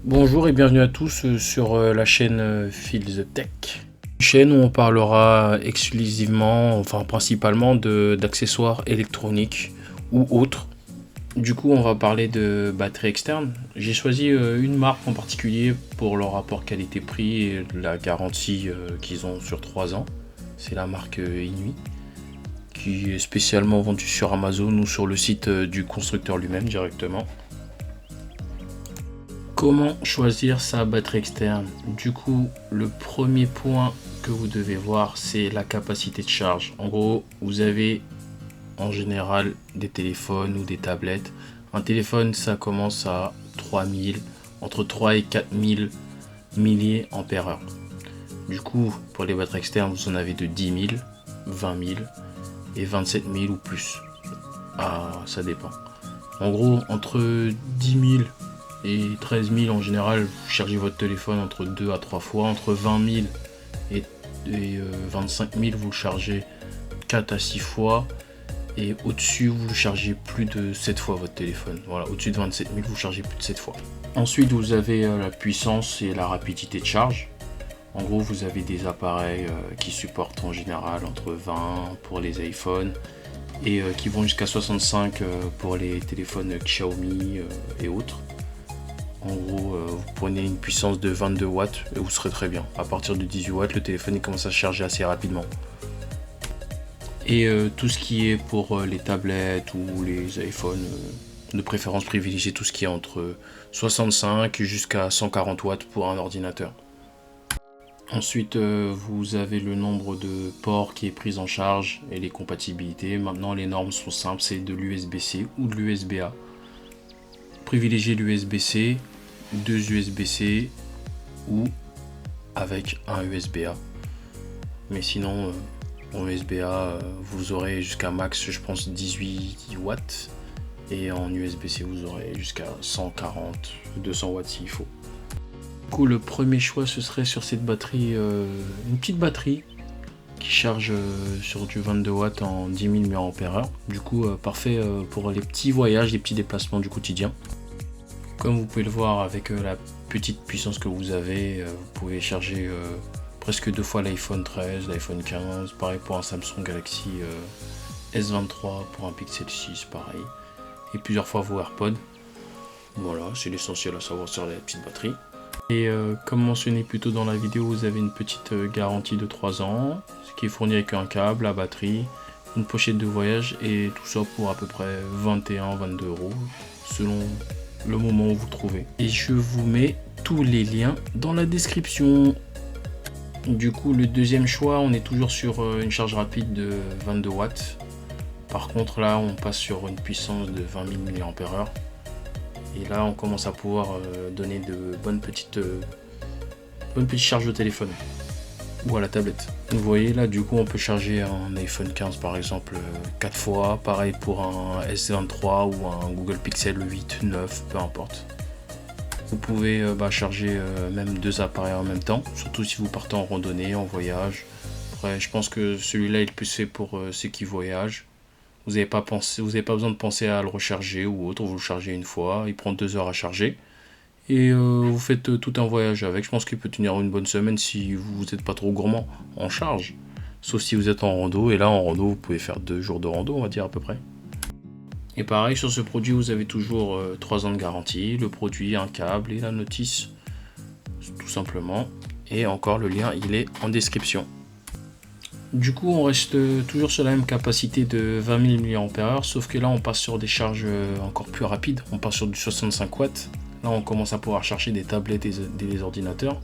Bonjour et bienvenue à tous sur la chaîne Feel the Tech. Une chaîne où on parlera exclusivement, enfin principalement d'accessoires électroniques ou autres. Du coup, on va parler de batterie externe. J'ai choisi une marque en particulier pour leur rapport qualité-prix et la garantie qu'ils ont sur 3 ans. C'est la marque Inuit, qui est spécialement vendue sur Amazon ou sur le site du constructeur lui-même directement. Comment choisir sa batterie externe? Du coup, le premier point que vous devez voir, c'est la capacité de charge. En gros, vous avez en général des téléphones ou des tablettes. Un téléphone, ça commence à 3000, entre 3 et 4000 milliampères-heure. Du coup, pour les batteries externes, vous en avez de 10 000, 20 000 et 27 000 ou plus. Ah, ça dépend. En gros, entre 10 000 et 13 000 en général, vous chargez votre téléphone entre 2 à 3 fois. Entre 20 000 et 25 000, vous le chargez 4 à 6 fois. Et au-dessus, vous chargez plus de 7 fois votre téléphone. Voilà, au-dessus de 27 000, vous chargez plus de 7 fois. Ensuite, vous avez la puissance et la rapidité de charge. En gros, vous avez des appareils qui supportent en général entre 20 pour les iPhones et qui vont jusqu'à 65 pour les téléphones Xiaomi et autres. En gros, vous prenez une puissance de 22 watts et vous serez très bien. À partir de 18 watts, le téléphone il commence à se charger assez rapidement. Et tout ce qui est pour les tablettes ou les iPhones, de préférence privilégiez tout ce qui est entre 65 jusqu'à 140 watts pour un ordinateur. Ensuite, vous avez le nombre de ports qui est pris en charge et les compatibilités. Maintenant, les normes sont simples, c'est de l'USB-C ou de l'USB-A. Privilégiez l'USB-C, 2 USB-C ou avec un USB-A. Mais sinon, en USB-A, vous aurez jusqu'à max, je pense, 18 watts. Et en USB-C, vous aurez jusqu'à 140, 200 watts s'il faut. Du coup, le premier choix, ce serait sur cette batterie, une petite batterie qui charge sur du 22 watts en 10 000 mAh. Du coup, parfait pour les petits voyages, les petits déplacements du quotidien. Comme vous pouvez le voir avec la petite puissance que vous avez, vous pouvez charger presque 2 fois l'iPhone 13, l'iPhone 15, pareil pour un Samsung Galaxy S23, pour un Pixel 6, pareil. Et plusieurs fois vos AirPods. Voilà, c'est l'essentiel à savoir sur la petite batterie. Et comme mentionné plus tôt dans la vidéo, vous avez une petite garantie de 3 ans, ce qui est fourni avec un câble, la batterie, une pochette de voyage et tout ça pour à peu près 21-22 euros selon le moment où vous trouvez. Et je vous mets tous les liens dans la description. Du coup, le deuxième choix, on est toujours sur une charge rapide de 22 watts. Par contre, là, on passe sur une puissance de 20 000 mAh. Et là, on commence à pouvoir donner de bonnes petites charges au téléphone ou à la tablette. Vous voyez là, du coup, on peut charger un iPhone 15 par exemple 4 fois. Pareil pour un S23 ou un Google Pixel 8, 9, peu importe. Vous pouvez charger même 2 appareils en même temps, surtout si vous partez en randonnée, en voyage. Après, je pense que celui-là est le plus fait pour ceux qui voyagent. Vous n'avez pas besoin de penser à le recharger ou autre, vous le chargez une fois, il prend 2 heures à charger. Et vous faites tout un voyage avec. Je pense qu'il peut tenir une bonne semaine si vous n'êtes pas trop gourmand en charge. Sauf si vous êtes en rando. Et là, en rando, vous pouvez faire 2 jours de rando, on va dire à peu près. Et pareil, sur ce produit, vous avez toujours 3 ans de garantie. Le produit, un câble et la notice, tout simplement. Et encore, le lien, il est en description. Du coup, on reste toujours sur la même capacité de 20 000 mAh, sauf que là, on passe sur des charges encore plus rapides. On passe sur du 65 watts. Là, on commence à pouvoir charger des tablettes et des ordinateurs.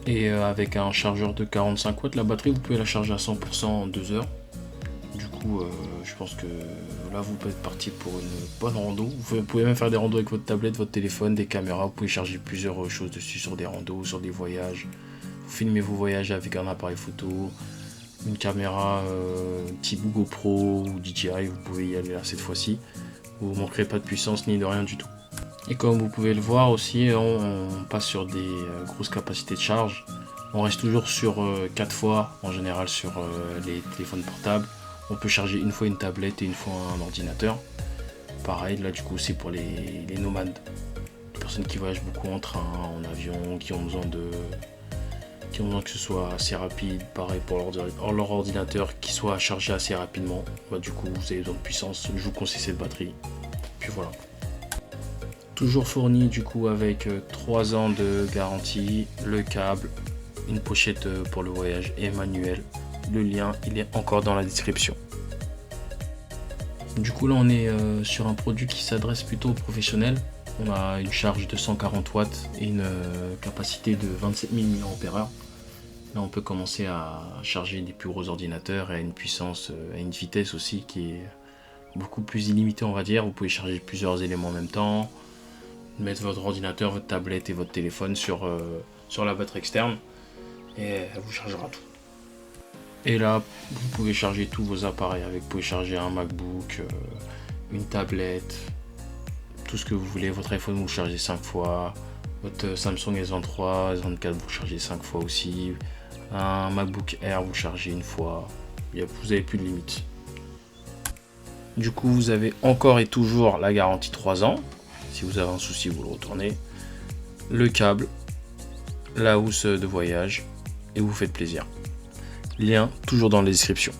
Et avec un chargeur de 45 watts, la batterie, vous pouvez la charger à 100% en 2 heures. Du coup, je pense que là, vous pouvez être parti pour une bonne rando. Vous pouvez même faire des randos avec votre tablette, votre téléphone, des caméras. Vous pouvez charger plusieurs choses dessus sur des randos, sur des voyages. Vous filmez vos voyages avec un appareil photo, une caméra type GoPro ou DJI. Vous pouvez y aller là cette fois-ci. Vous ne manquerez pas de puissance ni de rien du tout. Et comme vous pouvez le voir aussi, on passe sur des grosses capacités de charge. On reste toujours sur 4 fois en général sur les téléphones portables. On peut charger une fois une tablette et une fois un ordinateur. Pareil, là du coup c'est pour les nomades. personnes qui voyagent beaucoup en train, en avion, qui ont besoin que ce soit assez rapide, pareil pour leur ordinateur qui soit chargé assez rapidement. Bah, du coup, vous avez besoin de puissance, je vous conseille cette batterie. Puis voilà. Toujours fourni du coup avec 3 ans de garantie, le câble, une pochette pour le voyage et manuel. Le lien, il est encore dans la description. Du coup là on est sur un produit qui s'adresse plutôt aux professionnels. On a une charge de 140 watts et une capacité de 27 000 mAh. Là on peut commencer à charger des plus gros ordinateurs et à une puissance, à une vitesse aussi qui est beaucoup plus illimitée on va dire. Vous pouvez charger plusieurs éléments en même temps, mettre votre ordinateur, votre tablette et votre téléphone sur la batterie externe et elle vous chargera tout. Et là, vous pouvez charger tous vos appareils avec. Vous pouvez charger un MacBook, une tablette, tout ce que vous voulez. Votre iPhone, vous chargez 5 fois. Votre Samsung S23, S24, vous chargez 5 fois aussi. Un MacBook Air, vous chargez une fois. Vous n'avez plus de limite. Du coup, vous avez encore et toujours la garantie 3 ans. Si vous avez un souci, vous le retournez. Le câble, la housse de voyage et vous faites plaisir. Lien toujours dans la description.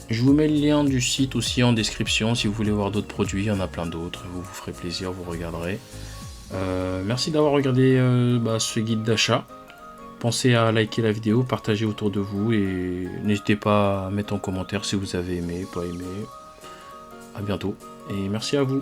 Je vous mets le lien du site aussi en description si vous voulez voir d'autres produits, il y en a plein d'autres, vous vous ferez plaisir, vous regarderez. Merci d'avoir regardé ce guide d'achat. Pensez à liker la vidéo, partager autour de vous et n'hésitez pas à mettre en commentaire si vous avez aimé, pas aimé. A bientôt et merci à vous.